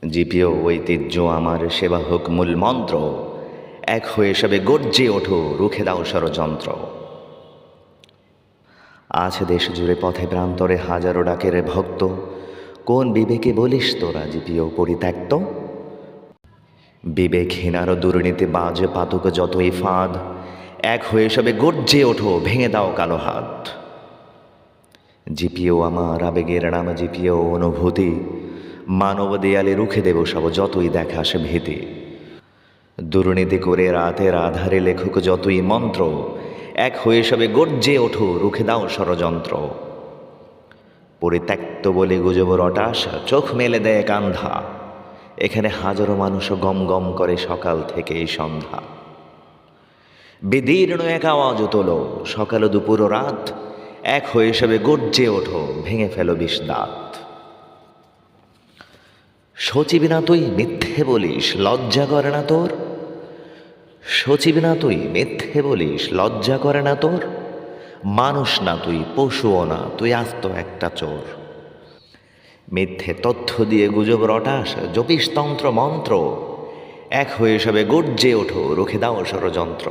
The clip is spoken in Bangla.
জিপিও ঐতিহ্য আমার সেবা হোক মূল মন্ত্র, এক হয়ে সবে গর্জে ওঠো, রুখে দাও ষড়যন্ত্র। আছে দেশ জুড়ে পথে প্রান্তরে হাজারো ডাকের ভক্ত, কোন বিবেকে বলিস তোরা জিপিও পরিত্যক্ত? বিবেকহীন আরো দুর্নীতি বাজ পাতুক যতই ফাঁদ, এক হয়ে সবে গর্জে ওঠো, ভেঙে দাও কালো হাত। জিপিও আমার আবেগের নাম, জিপিও অনুভূতি, মানব দেয়ালে রুখে দেব সব যতই দেখাস ভীতি। দুর্নীতি করে রাতের আধারে লেখক যতই মন্ত্র, এক হয়ে সবে গর্জে ওঠো, রুখে দাও ষড়যন্ত্র। পরিত্যক্ত বলে গুজব রটাস, চোখ মেলে দেয় কান্ধা, এখানে হাজারো মানুষ গম গম করে সকাল থেকে এই সন্ধ্যা। বিদীর্ণ এক আওয়াজ তোলো, সকাল দুপুর ও রাত, এক হয়ে সবে গর্জে ওঠো, ভেঙে ফেলো বিষ দাঁত। সচিব না তুই মিথ্যে বলিস, লজ্জা করে না তোর? সচিব না তুই মিথ্যে বলিস, লজ্জা করে না তোর? মানুষ না তুই, পশুও না তুই, আস্ত একটা চোর। মিথ্যে তথ্য দিয়ে গুজব রটাস, জপিস তন্ত্র মন্ত্র, এক হয়ে সবে গর্জে ওঠো, রুখে দাও ষড়যন্ত্র।